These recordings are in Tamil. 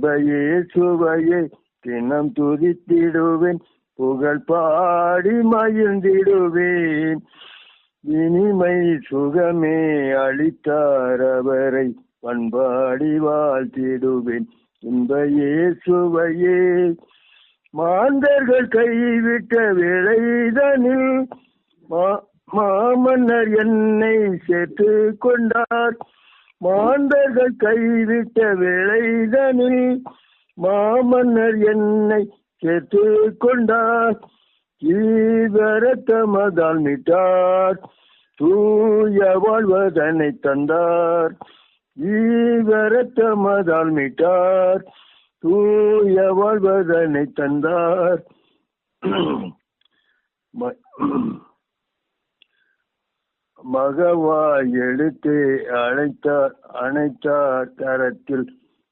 இன்பையே சுவையே தினம் துதித்திடுவேன், புகழ் பாடி மகிழ்ந்திடுவேன். இனிமை சுகமே அளித்தார் அவரை பண்பாடி வாழ்த்திடுவேன். இன்பையே சுவையே மாந்தர்கள் கைவிட்ட வேளைதனில் மாமன்னர் என்னை சேர்த்து கொண்டார். மாந்தர்கள் கைவிட்ட வேளைதனில் மாமன்னர் என்னை சேர்த்து கொண்டார். ஜீவரத்தமதால் மீட்டார், தூய வாழ்வதனை தந்தார். ஜீவரத்தமதால் மீட்டார், தூய வாழ்வதனை தந்தார். மகவாய் எடுத்து அணைத்தார் கரத்தில்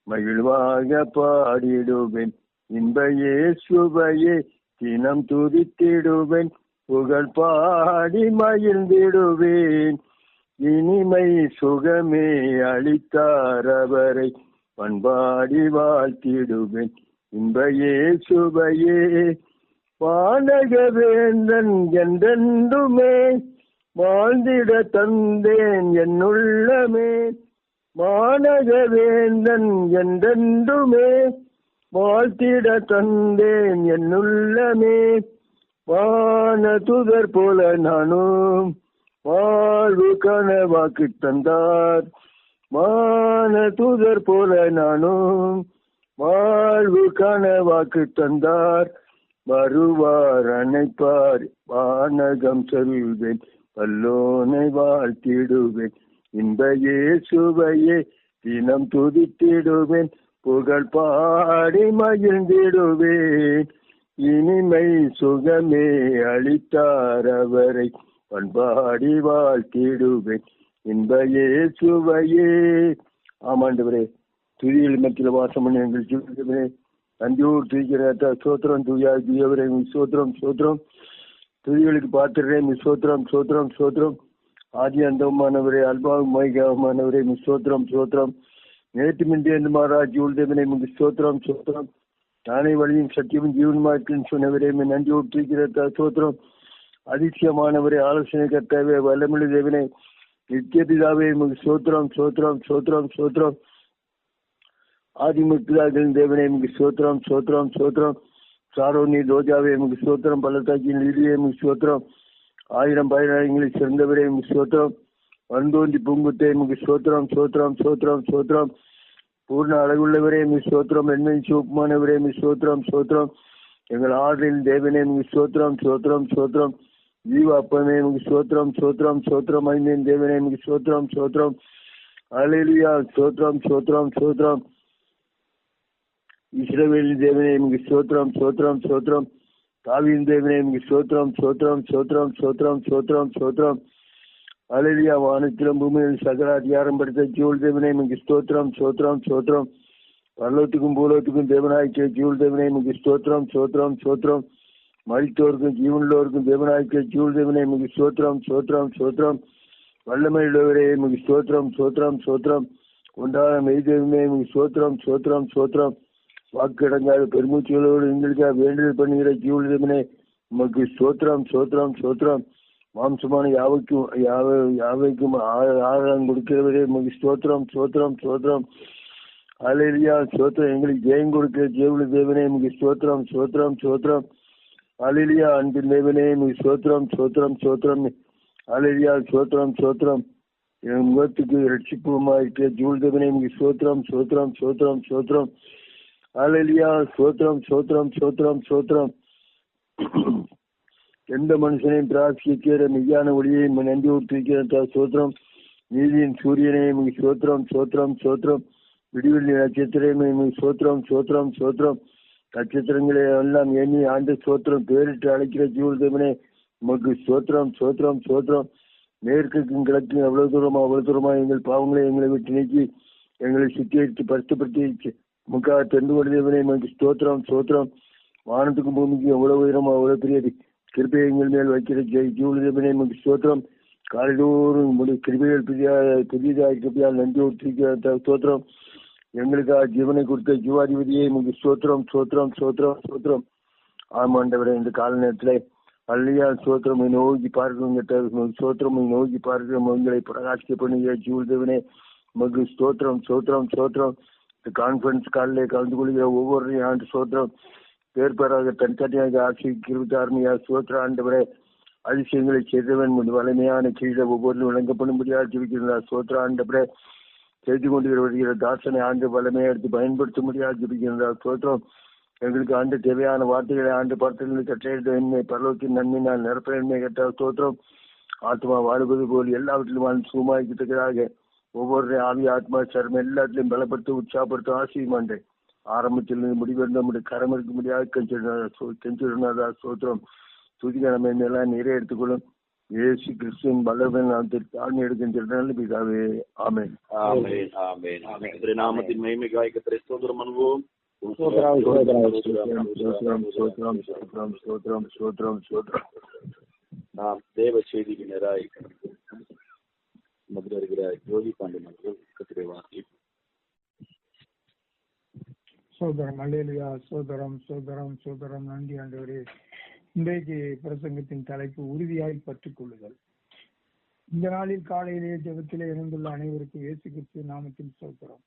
மகிழ்வாக பாடிடுவேன். இன்பையே சுவையே தினம் துதித்திடுவேன், புகழ் பாடி மகிழ்ந்திடுவேன். இனிமை சுகமே அளித்தார் அவரை பண்பாடி வாழ்த்திடுவேன். இன்பையே சுவையே வானகவேந்தன் என்றென்றுமே வாழ்ந்திட தந்தேன் என்னுள்ளமே. வானகவேந்தன் என்றென்றுமே வாழ்த்திட தந்தேன் என்னுள்ளமே. வான துதர் போல நானும் வாழ்வு கனவாக்கு தந்தார். வான துதர் போல நானும் வாழ்வு கனவாக்கு தந்தார். வருவார் அணைப்பார் வானகம் செல்வேன், பல்லோனை வாழ்த்திடுவேன். இன்பையே சுவையே தினம் துதித்திடுவேன், புகழ் பாடி மகிழ்ந்திடுவேன். இனிமை சுகமே அளித்தார் அவரை பண்பாடி வாழ்த்திடுவேன். இன்பையே சுவையே. ஆமாண்டவரே, துதியில் மத்தியில் வாசம் பண்ணி எங்கள் ஜீவனே நன்றியோடு துதிக்கிற சோத்திரம். தூயவரே சோத்திரம் சோத்திரம். துதிகளுக்கு பார்த்துடுறேன் சோத்திரம் சோத்திரம் சோத்திரம். ஆதி அந்தமானவரே, அல்பாவும் மைகாவுமானவரே சோத்திரம் சோத்திரம். நேற்று மின்றி என்று மாறா ஜீவதேவனை சோத்திரம் சோத்திரம். நானே வழியும் சத்தியமும் ஜீவனுமா இருக்குன்னு சொன்னவரே நன்றியோடு துதிக்கிற சோத்திரம். அதிசயமானவரே, ஆலோசனை கர்த்தாவே, வல்லமுள்ள தேவனே, நித்திய பிதாவே சோத்திரம் சோத்திரம் சோத்திரம் சோத்திரம். ஆதிமுக்தாக்களின் தேவனே சோத்திரம் சோத்திரம் சோத்திரம். சாரோனி ரோஜாவே சோத்திரம். பள்ளத்தாக்கின் லீலியே சோத்திரம். ஆயிரம் பயனாளிகளில் சிறந்தவரே சோத்திரம். வந்தோந்தி பூங்குத்தே சோத்திரம் சோத்திரம் சோத்திரம் சோத்திரம். பூர்ண அழகுள்ளவரே சோத்திரம். என்மை சிவப்புமானவரே சோத்திரம் சோத்திரம். எங்கள் ஆறுதலின் தேவனே சோத்திரம் சோத்திரம் சோத்திரம். ஜீவ அப்பமே சோத்திரம் சோத்திரம் சோத்திரம். ஐந்தின் தேவனே சோத்திரம் சோத்திரம். அல்லேலூயா சோத்திரம் சோத்திரம் சோத்திரம். இஸ்ரவேலின் தேவனே சோத்திரம் சோத்திரம் சோத்திரம். தாவீதின் தேவனே சோத்திரம் சோத்திரம் சோத்திரம் சோத்திரம் சோத்திரம் சோத்திரம். அல்லேலூயா. வானத்திலும் பூமியில் சகல அதிகாரம் படுத்த ஜீவல் தேவனே ஸ்தோத்திரம் சோத்திரம் சோத்திரம். பரலோகத்துக்கும் பூலோகத்துக்கும் தேவனாய்க்க ஜீவல் தேவனே ஸ்தோத்திரம் சோத்திரம் சோத்திரம். மரித்தோருக்கும் ஜீவனுள்ளோருக்கும் தேவனாய்க்க ஜீவல் தேவனே ஸ்தோத்திரம் சோத்திரம் சோத்திரம். வல்லமையுள்ளவரே ஸ்தோத்திரம் சோத்திரம் சோத்திரம். கொண்டாட மெய்தேவனே ஸ்தோத்திரம் சோத்திரம் சோத்திரம். வாக்கடங்காத பெருமூச்சுகளோடு எங்களுக்காக வேண்டுதல் பண்ணுகிற ஜீவல் தேவனே உமக்கு ஸ்தோத்திரம் சோத்திரம் சோத்திரம். மாம்சமான யாவைக்கும் ஆதாரம் கொடுக்கிறவரே உமக்கு ஸ்தோத்திரம் சோத்திரம் சோத்திரம். அல்லேலூயா ஸ்தோத்திரம். எங்களுக்கு ஜெயம் கொடுக்கிற ஜீவல் தேவனே உமக்கு ஸ்தோத்திரம் சோத்திரம் சோத்திரம். அல்லேலூயா. அன்பின் தேவனே உமக்கு ஸ்தோத்திரம் சோத்திரம் சோத்திரம். அல்லேலூயா ஸ்தோத்திரம் சோத்திரம். என் முகத்துக்கு ரட்சிப்புமா இருக்கிற ஜீவல் தேவனே உமக்கு ஸ்தோத்திரம் சோத்திரம் சோத்திரம் சோத்திரம். அல்லேலூயா ஸ்தோத்திரம் சோத்திரம் சோத்திரம் சோத்திரம். எந்த மனுஷனையும் பிரார்த்திக்கிற மெய்யான ஒளியை நன்றி ஊற்றிருக்கிற சோத்திரம். நீதியின் சூரியனே சோத்திரம் சோத்திரம் சோத்திரம். விடிவெள்ளி நட்சத்திரமே சோத்திரம் சோத்திரம் சோத்திரம். நட்சத்திரங்களை எல்லாம் எண்ணி ஆண்டு சோத்திரம் பேரிட்டு அழைக்கிற ஜீவல் தேவனே உமக்கு சோத்திரம் சோத்திரம் சோத்திரம். மேற்குக்கும் கிழக்கும் அவ்வளவு தூரமா எங்கள் பாவங்களை எங்களை விட்டு நீக்கி எங்களை சுத்திகரித்து பரிசுப்படுத்தி முக்காக தென்று கொண்டவனே உமக்கு ஸ்தோத்திரம் சோத்திரம். வானத்துக்கும் பூமிக்கும் எவ்வளவு உயரமா அவ்வளவு பெரிய கிருபையை எங்கள் மேல் வைக்கிற ஜீவல் தேவனே உமக்கு ஸ்தோத்திரம். காலைதோறும் கிருபைகள் புதியதாக கிருபையால் நன்றி ஊற்றிருக்கிற ஸ்தோத்திரம். எங்களுக்காக ஜீவனை கொடுத்த ஜீவாதிபதியே உமக்கு ஸ்தோத்திரம் ஸ்தோத்திரம் ஸ்தோத்திரம் ஸ்தோத்திரம். ஆமாண்டவரே, இந்த கால நேரத்தில் அல்லையா ஸ்தோத்திரம் நோக்கி பார்க்கிறோம், ஸ்தோத்திரம் நோக்கி பார்க்கிறோம். உங்களை பிரகாசிக்க பண்ணுகிற ஜீவதேவனே உமக்கு ஸ்தோத்திரம் ஸ்தோத்திரம் ஸ்தோத்திரம். இந்த கான்ஃபரன்ஸ் காலில் கலந்து கொள்கிற ஒவ்வொரு ஆண்டு ஸ்தோத்திரம் பேர் பெறாக தனித்தனியாக ஆசிரியர் ஆர்மியா ஸ்தோத்திர ஆண்டவரே, அதிசயங்களை செய்தவன் வலிமையான செய்த ஒவ்வொரு விளங்கப்படும்படியாக ஜெபிக்கிறார். ஸ்தோத்திர ஆண்டவரே, செய்து கொண்டு வருகிற தாசனை ஆண்டு வலிமையை எடுத்து பயன்படுத்த முடியாது ஜெபிக்கிறார். ஸ்தோத்திரம். எங்களுக்கு ஆண்டு தேவையான வார்த்தைகளை ஆண்டு பார்த்தவர்களுக்கு கட்டளை பரலோகத்தின் நன்மையினால் நிரப்பெண்மை கட்ட ஸ்தோத்திரம். ஆத்மா வாழ்வது போல் எல்லாவற்றிலும் வாழ்ந்து சுகமாக்கத்தக்கதாக ஒவ்வொரு ஆவி ஆத்மா சர்மம் எல்லாத்திலையும் பலப்படுத்த உற்சாகப்படுத்த ஆசிரியமாண்டேன். ஆரம்பத்தில் முடிவெடுத்த நம்முடைய கரம் இருக்க முடியாது கெஞ்சிருந்தா ஸ்தோத்திரம். துதிகரமை எல்லாம் நிறைய எடுத்துக்கொள்ளும். இயேசு கிறிஸ்துவின் வல்லவன் தாழ்மை எடுக்கின்ற பிதாவே, ஆமென். நாமத்தின் மகிமைக்காய் கர்த்தரை ஸ்தோத்திரம் பண்ணுவோம். நாம் தேவ செய்திக்கு நேராய் மதுரை இருக்கிற ஜோதி பாண்டியன் அவர்கள் கர்த்தரை வாசிப்போம். சோதரம் அல்லேலூயா. சோதரம் சோதரம் சோதரம். நன்றி ஆண்டவரே. இன்றைக்கு பிரசங்கத்தின் தலைப்பு உறுதியாய் பற்றிக் கொள்ளுதல். இந்த நாளில் காலையிலேயே ஜெபத்திலே இணைந்துள்ள அனைவருக்கும் இயேசு கிறிஸ்து நாமத்தில் சோதரம்.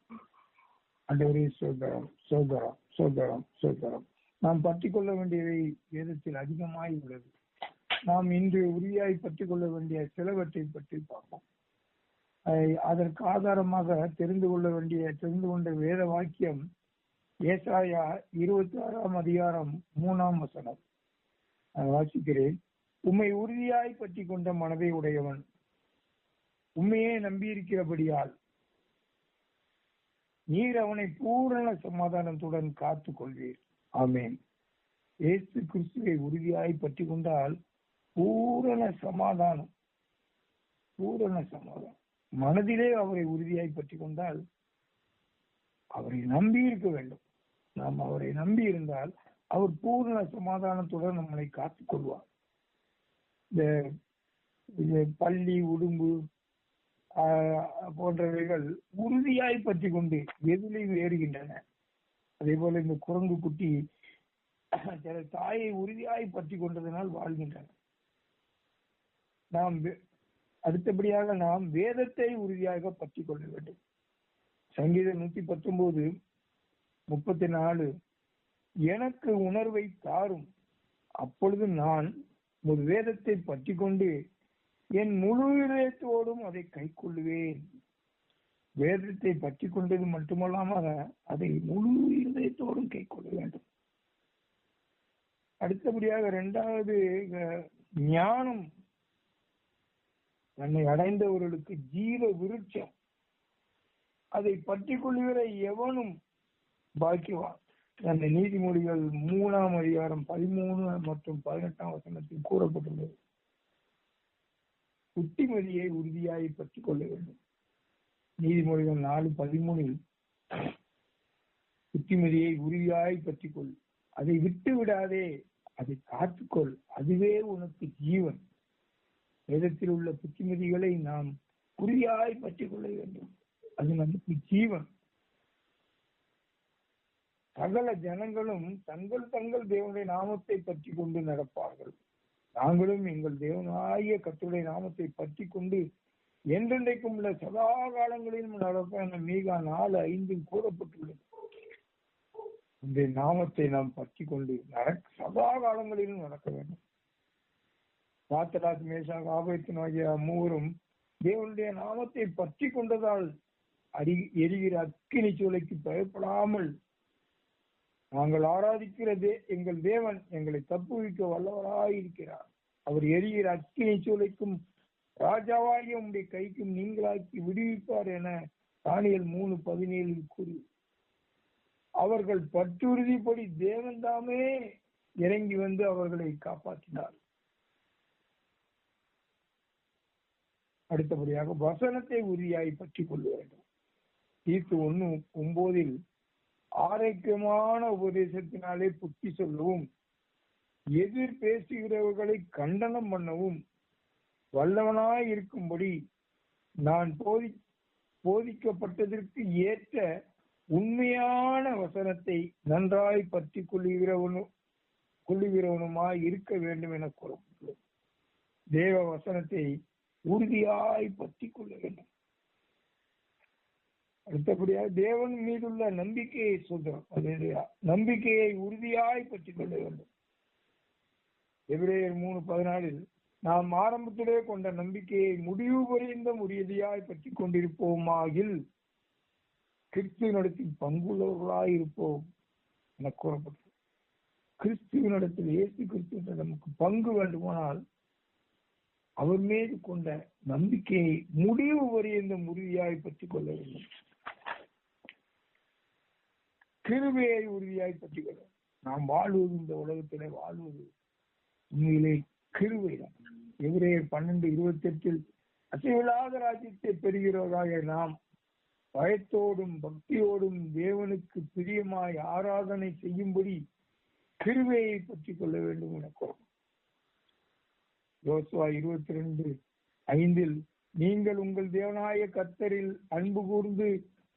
ஆண்டவரே சோதரம் சோதரம் சோதரம் சோதரம். நாம் பற்றிக் கொள்ள வேண்டியவை வேதத்தில் அதிகமாய் உள்ளது. நாம் இன்று உறுதியாய் பற்றிக் கொள்ள வேண்டிய சிலவற்றை பற்றி பார்ப்போம். அதற்கு ஆதாரமாக தெரிந்து கொண்ட வேத வாக்கியம் ஏசாயா 26ஆம் அதிகாரம் 3ஆம் வசனம். வாசிக்கிறேன். உம்மை உறுதியாய் பற்றி கொண்ட மனதை உடையவன் உண்மையே நம்பியிருக்கிறபடியால் நீர் அவனை பூரண சமாதானத்துடன் காத்துக் கொள்வீர். ஆமென். இயேசு கிறிஸ்துவை உறுதியாய் பற்றி கொண்டால் பூரண சமாதானம். மனதிலே அவரை உறுதியாய் பற்றி கொண்டால் அவரை நம்பி இருக்க வேண்டும். நாம் அவரை நம்பி இருந்தால் அவர் பூரண சமாதானத்துடன் நம்மளை காத்துக் கொள்வார். இந்த பள்ளி உடும்பு போன்றவைகள் உறுதியாய் பற்றி கொண்டு எதிலையும் ஏறுகின்றன. அதே போல இந்த குரங்கு குட்டி சில தாயை உறுதியாய் பற்றி கொண்டதனால் வாழ்கின்றன. அடுத்தபடியாக நாம் வேதத்தை உறுதியாக பற்றி கொள்ள வேண்டும். சங்கீதம் 119:34 எனக்கு உணர்வை தாரும், அப்பொழுது நான் ஒரு வேதத்தை பற்றி கொண்டு என் முழு இதயத்தோடும் அதை கை கொள்ளுவேன். வேதத்தை பற்றி கொண்டது மட்டுமல்லாமல் அதை முழு இதயத்தோடும் கை கொள்ள வேண்டும். அடுத்தபடியாக இரண்டாவது, ஞானம் தன்னை அடைந்தவர்களுக்கு ஜீவ விருட்சம். அதை பற்றி கொள்ளுகிற எவனும் பாக்கியவான். அந்த நீதிமொழிகள் 3ஆம் அதிகாரம் 13 மற்றும் 18ஆம் வசனத்தில் கூறப்பட்டுள்ளது. புத்திமதியை உறுதியாய் பற்றி கொள்ள வேண்டும். நீதிமொழிகள் 4:13 புத்திமதியை உறுதியாய் பற்றி கொள், அதை விட்டு விடாதே, அதை காத்துக்கொள், அதுவே உனக்கு ஜீவன். வேதத்தில் உள்ள புத்திமதிகளை நாம் உறுதியாய் பற்றி கொள்ள வேண்டும். அது நமக்கு ஜீவன். சகல ஜனங்களும் தங்கள் தேவனுடைய நாமத்தை பற்றி கொண்டு நடப்பார்கள். நாங்களும் எங்கள் தேவனாகிய கர்த்தருடைய நாமத்தை பற்றி கொண்டு என்றென்றைக்கும் உள்ள சதா காலங்களிலும் நடப்ப என மீகா 4:5 கூறப்பட்டுள்ளது. இந்த நாமத்தை நாம் பற்றி கொண்டு சதா காலங்களிலும் நடக்க வேண்டும். சாத்ராக், மேஷாக், ஆபேத்நேகோ ஆகிய மூவரும் தேவனுடைய நாமத்தை பற்றி கொண்டதால் எரிகிற அக்கினி சூளைக்கு பயப்படாமல், நாங்கள் ஆராதிக்கிறதே எங்கள் தேவன் எங்களை தப்புவிக்க வல்லவராயிருக்கிறார், அவர் எரிகிற அக்கினி சூளைக்கும் ராஜாவாகிய உம்முடைய கைக்கும் நீங்களாக்கி விடுவிப்பார் என தானியேல் 3:17 கூறி, அவர்கள் பற்றுறுதிப்படி தேவன் தாமே இறங்கி வந்து அவர்களை காப்பாற்றினார். அடுத்தபடியாக வசனத்தை உறுதியாய் பற்றி கொள்ள வேண்டும். தீத்து 1:9 ஆரோக்கியமான உபதேசத்தினாலே புத்தி சொல்லவும், எதிர் பேசுகிறவர்களை கண்டனம் பண்ணவும் வல்லவனாய் இருக்கும்படி நான் போதிக்கப்பட்டதற்கு ஏற்ற உண்மையான வசனத்தை நன்றாய் பற்றி கொள்ளுகிறவனுமாய் இருக்க வேண்டும் என கூறப்பட்டுள்ளது. தேவ வசனத்தை உறுதியாய் பற்றி கொள்ள வேண்டும். அடுத்தபடியாக தேவன் மீதுள்ள நம்பிக்கையை சொல்றோம். நம்பிக்கையை உறுதியாய் பற்றி கொள்ள வேண்டும். எபிரேயர் 3:14 நாம் ஆரம்பத்திலே கொண்ட நம்பிக்கையை முடிவு பரியந்த உறுதியாய் பற்றி கொண்டிருப்போமாகில் கிறிஸ்துவனிடத்தில் பங்குள்ளவர்களாய் இருப்போம் என கூறப்பட்டது. கிறிஸ்துவனிடத்தில் இயேசு கிறிஸ்து நமக்கு பங்கு வேண்டுமானால் அவர் மீது கொண்ட நம்பிக்கையை முடிவு பரியந்த உறுதியாய் பற்றி கொள்ள வேண்டும். கிருபையை உறுதியாய் பற்றி கொள்ள. நாம் வாழ்வது இந்த உலகத்திலே வாழ்வது உண்மையிலே கிருபைதான். எபிரேயர் 12:28 அசைவில்லாத ராஜ்யத்தை பெறுகிறவராக நாம் பயத்தோடும் பக்தியோடும் தேவனுக்கு பிரியமாய் ஆராதனை செய்யும்படி கிருபையை பற்றி கொள்ள வேண்டும் என கூறும். யோசுவா 22:5 நீங்கள் உங்கள் தேவனாய கர்த்தரில் அன்பு கூர்ந்து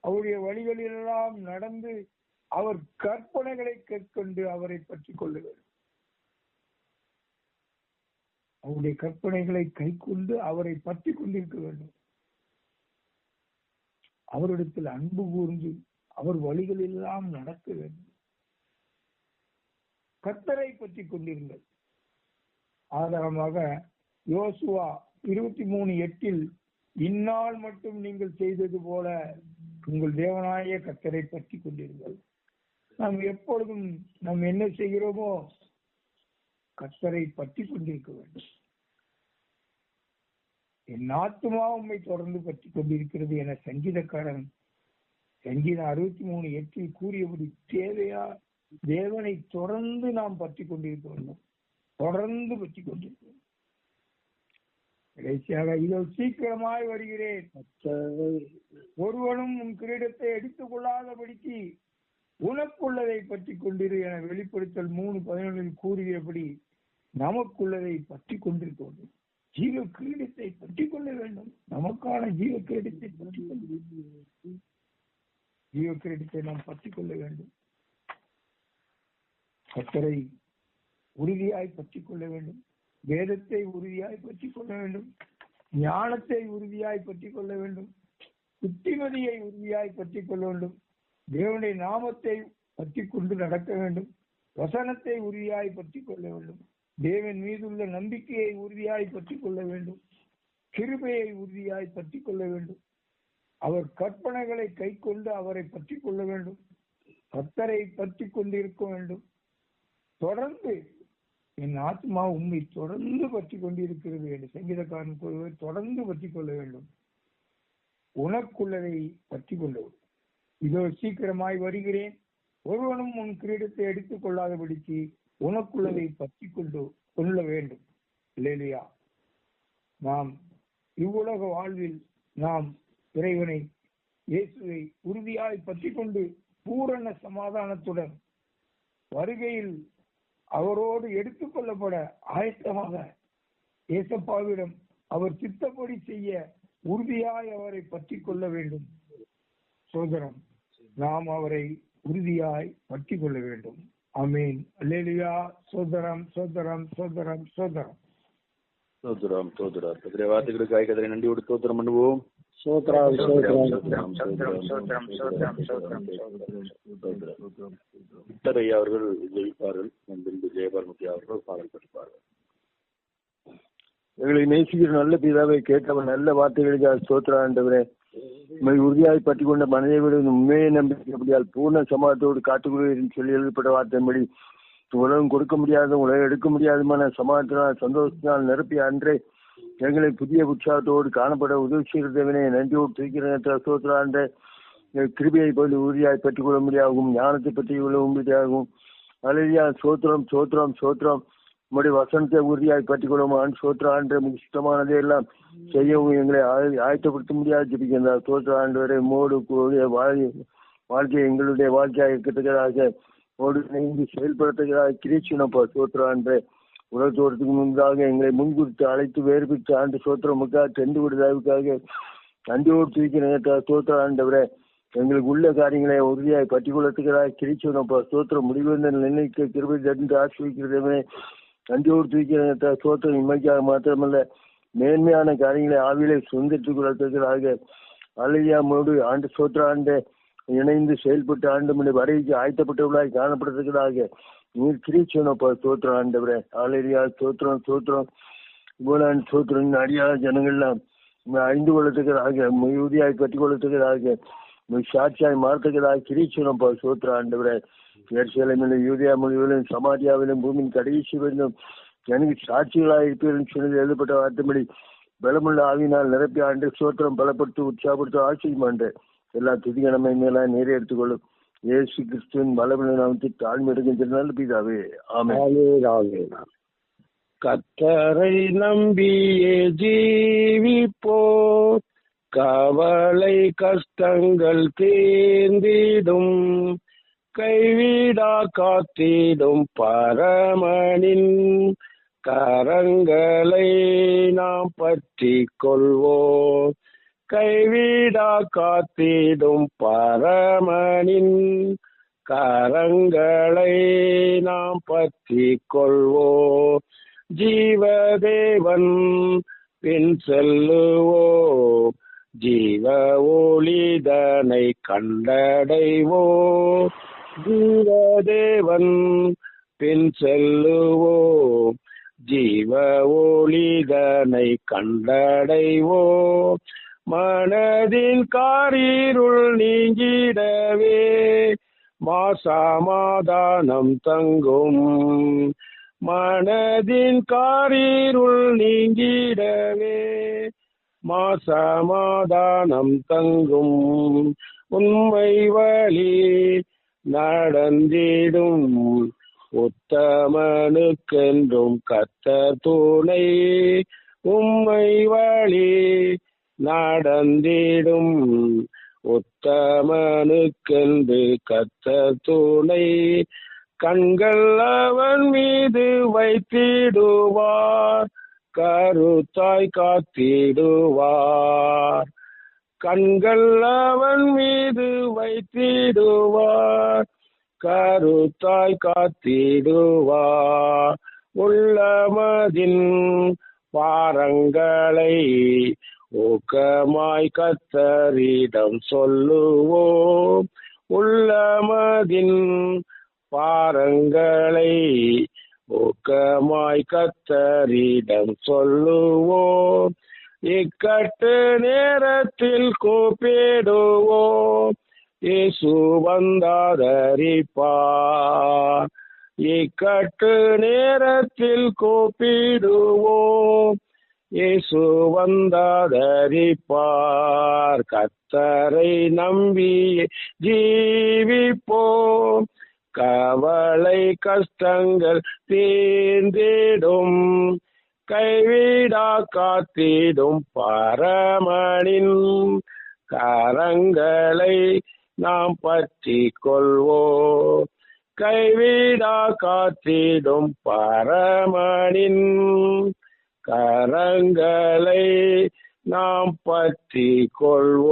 அவருடைய வழிகளிலெல்லாம் நடந்து அவர் கற்பனைகளை கேட்கொண்டு அவரை பற்றி கொள்ள வேண்டும். அவருடைய கற்பனைகளை கை கொண்டு அவரை பற்றி கொண்டிருக்க வேண்டும். அவரிடத்தில் அன்பு கூர்ந்து அவர் வழிகளெல்லாம் நடக்க வேண்டும். கர்த்தரை பற்றி கொண்டிருங்கள். ஆதாரமாக யோசுவா 23:8 இந்நாள் மட்டும் நீங்கள் செய்தது போல உங்கள் தேவனாய கர்த்தரை பற்றி கொண்டிருங்கள். நாம் எப்பொழுதும் நாம் என்ன செய்கிறோமோ கர்த்தரை பற்றி கொண்டிருக்க வேண்டும். என் ஆத்துமா உம்மை தொடர்ந்து பற்றி கொண்டிருக்கிறது என சங்கீதக்காரன் சங்கீதம் 63:8 கூறியபடி தேவையா தேவனை தொடர்ந்து நாம் பற்றி கொண்டிருக்க வேண்டும். தொடர்ந்து பற்றி கொண்டிருக்கிறோம். கடைசியாக இதோ சீக்கிரமாய் வருகிறேன், ஒருவனும் உன் கிரீடத்தை எடுத்துக் கொள்ளாதபடிக்கு உனக்குள்ளதை பற்றி கொண்டிரு என வெளிப்படுத்தல் 3:11 கூறுகிறபடி நமக்குள்ளதை பற்றி கொண்டிருக்க வேண்டும். ஜீவ கிரீடத்தை பற்றி கொள்ள வேண்டும். நமக்கான ஜீவ கிரீடத்தை பற்றி ஜீவ கிரீடத்தை நாம் பற்றி கொள்ள வேண்டும். கர்த்தரை உறுதியாய் பற்றி கொள்ள வேண்டும். வேதத்தை உறுதியாய் பற்றி கொள்ள வேண்டும். ஞானத்தை உறுதியாய் பற்றி கொள்ள வேண்டும். புத்திமதியை உறுதியாய் பற்றி கொள்ள வேண்டும். தேவனுடைய நாமத்தை பற்றி கொண்டு நடக்க வேண்டும். வசனத்தை உறுதியாய் பற்றி கொள்ள வேண்டும். தேவன் மீதுள்ள நம்பிக்கையை உறுதியாய் பற்றி கொள்ள வேண்டும். கிருபையை உறுதியாய் பற்றி கொள்ள வேண்டும். அவர் கற்பனைகளை கை கொண்டு அவரை பற்றி கொள்ள வேண்டும். கர்த்தரை பற்றி கொண்டிருக்க வேண்டும். தொடர்ந்து என் ஆத்மா உண்மை தொடர்ந்து பற்றி கொண்டிருக்கிறது என்று சங்கீதக்காரன் கூறுவதை தொடர்ந்து பற்றி கொள்ள வேண்டும். உனக்குள்ளதை பற்றி கொள்ள வேண்டும். இதோ சீக்கிரமாய் வருகிறேன், ஒருவனும் உன் கிரீடத்தை எடுத்துக் கொள்ளாதபடிக்கு உனக்குள்ளதை பற்றி கொள்ள வேண்டும். இல்லையா? நாம் இவ்வுலக வாழ்வில் நாம் இறைவனை இயேசுவை உறுதியாய் பற்றி கொண்டு பூரண சமாதானத்துடன் வருகையில் அவரோடு எடுத்துக் கொள்ளப்பட ஆயத்தமாக ஏசப்பாவிடம் அவர் சித்தப்படி செய்ய உறுதியாய் அவரை பற்றி கொள்ள வேண்டும். சோதரம் நாம் அவரை உறுதியாய் பற்றி கொள்ள வேண்டும். ஆமென். அல்லேலூயா. சோதரம் சோதரம் சோதரம் சோதரம் சோதரம் சோதரம் கர்த்தருடைய வார்த்தைகளுக்காக கர்த்தரை நன்றியோடு ஸ்தோத்திரம் பண்ணுவோம். ஐயா அவர்கள் ஜெயிப்பார்கள். பின்பு ஜெயபார்முத்தி அவர்கள் பாடல் படிப்பார்கள். எங்களை நேசிக்கிற நல்ல பிதாவை கேட்டவர் நல்ல வார்த்தைகளுக்கு ஸ்தோத்திரம் ஆண்டவரே. உறுதியாய் பற்றி கொண்ட மனதை விட உண்மையை நம்பிக்கையால் பூர்ண சமாதத்தோடு காத்துக்கொள்கிறேன் சொல்லி எழுதப்பட்ட வார்த்தையின்படி உலகம் கொடுக்க முடியாத உலகம் எடுக்க முடியாதமான சமாதத்தினால் சந்தோஷத்தினால் நிரப்பி அன்றே எங்களை புதிய உற்சாகத்தோடு காணப்பட உதவி செய்கிறதவனே நன்றியோடு தூக்கிறேன். ஸ்தோத்திரம். கிருபையை போல உறுதியாய் பற்றி கொள்ள முடியாகும். ஞானத்தை பற்றி கொள்ள முடியாகும். அல்லேலூயா. சோத்திரம் சோத்திரம் சோத்திரம். உங்களுடைய வசனத்தை உறுதியாய் பற்றி கொள்ளும் சோத்திர ஆண்டு சுத்தமானதை எல்லாம் செய்யவும் எங்களை ஆயத்தப்படுத்த முடியாது ஜெபிக்கின்றார். சோத்திர ஆண்டு வரை மோடு வாழ்க்கையை எங்களுடைய வாழ்க்கையாக இருக்கத்தக்கதாக மோடு இணைந்து செயல்படுத்துகிறார். கிரீச்சினப்பா சோத்திர ஆண்டு உலகத்தோட்டத்துக்கு முன்பாக எங்களை முன்குறித்து அழைத்து வேறுபித்து ஆண்டு சோத்திரமுக்காக தெண்டு விடுதலுக்காக நன்றியோடு தூக்கி நினைத்தார். சோத்திர ஆண்டவரை எங்களுக்கு உள்ள காரியங்களை உறுதியாய் பற்றிக்கொள்ளத்துக்கிறாய் கிரிச்சோனப்பா ஸ்தோத்திரம். முடிவு நிர்ணயிக்க கிருபை தந்து ஆசிரிக்கிறதே நன்றியோடு தூக்கிறத ஸ்தோத்திரம். இம்மைக்காக மாத்திரமல்ல மேன்மையான காரியங்களை ஆவியிலே சுதந்திரத்துக் கொள்ளத்துக்கிறாக அலையாமோடு ஆண்டு ஸ்தோத்திர ஆண்டு இணைந்து செயல்பட்டு ஆண்டு முன்னே வரைக்கு ஆயத்தப்பட்டவர்களாய் காணப்படுறதுக்காக நீர் கிரிச்சோனப்பா ஸ்தோத்திரம் ஆண்டவரே. ஆலையா ஸ்தோத்திரம் ஸ்தோத்திரம். கோலான் ஸ்தோத்திரம். அடியாத ஜனங்கள்லாம் அறிந்து கொள்ளத்துக்கிறாக உறுதியாய் பற்றி கொள்ளத்துக்கிறாக சாட்சியாய் மாறத்துக்கிறாக கிரிச்சோனப்பா ஸ்தோத்திரம் ஆண்டவரே. எருசலேமிலும் யூதேயா முழுவதும் சமாரியாவிலும் பூமியின் கடைசி வரையிலும் எனக்கு சாட்சிகளாக இருப்பீர்கள் சொன்னது எழுதப்பட்ட வார்த்தைப்படி பலமுள்ள ஆவியினால் நிரப்பி ஆண்டு ஸ்தோத்திரம் பலப்படுத்தி உற்சாகப்படுத்த ஆச்சரியமாண்டு எல்லா துதிகனமை மேல நேரே எடுத்துக்கொள்ளும் இயேசு கிறிஸ்துவின் பலமுள்ள நாமத்தை தாழ்மை எடுக்கின்றனால பிதாவே ஆமென். கர்த்தரை நம்பியே ஜீவிப்போம், கவலை கஷ்டங்கள் தீர்ந்திடும், கைவிடா காத்திடும் பரமனின் கரங்களை நாம் பற்றி கொள்வோம். கைவிடா காத்திடும் பரமனின் கரங்களை நாம் பற்றி கொள்வோம். ஜீவதேவன் பின் செல்லுவோம், ஜீவ ஒளிதனை கண்டடைவோம். ஜீவதேவன் பின் செல்லுவோம், ஜீவ ஒளிதனை கண்டடைவோம். மனதின் காரிருள் நீங்கிடவே மாசமாதானம் தங்கும், மனதின் காரிருள் நீங்கிடவே மாசமாதானம் தங்கும். உண்மை வழி நடந்திடும் உத்தமனுக்கென்றும் கர்த்தர் துணை. உண்மை வழி நடந்திடும் உத்தமனுக்கென்று கர்த்தர் துணை. கண்கள் அவன் மீது வைத்திடுவார், கருத்தாய் காத்திடுவார். கண்கள் அவன் மீது வைத்திடுவார், கருத்தாய் காத்திடுவார். உள்ளமதின் பாரங்களை ஊக்கமாய் கர்த்தரிடம் சொல்லுவோம். உள்ளமதின் பாரங்களை ஊக்கமாய் கர்த்தரிடம் சொல்லுவோம். இக்கட்டு நேரத்தில் கூப்பிடுவோம், இயேசு வந்தாதரிப்பார். இக்கட்டு நேரத்தில் கூப்பிடுவோம், இயேசு வந்தாதரிப்பார். கர்த்தரை நம்பி ஜீவிப்போம், கவலை கஷ்டங்கள் தீர்ந்திடும், கைவிடா காத்திடும் பரமனின் கரங்களை நாம் பற்றி கொள்வோம். கைவிடா காத்திடும் பரமனின் கரங்களை நாம் பற்றி கொள்வோம்.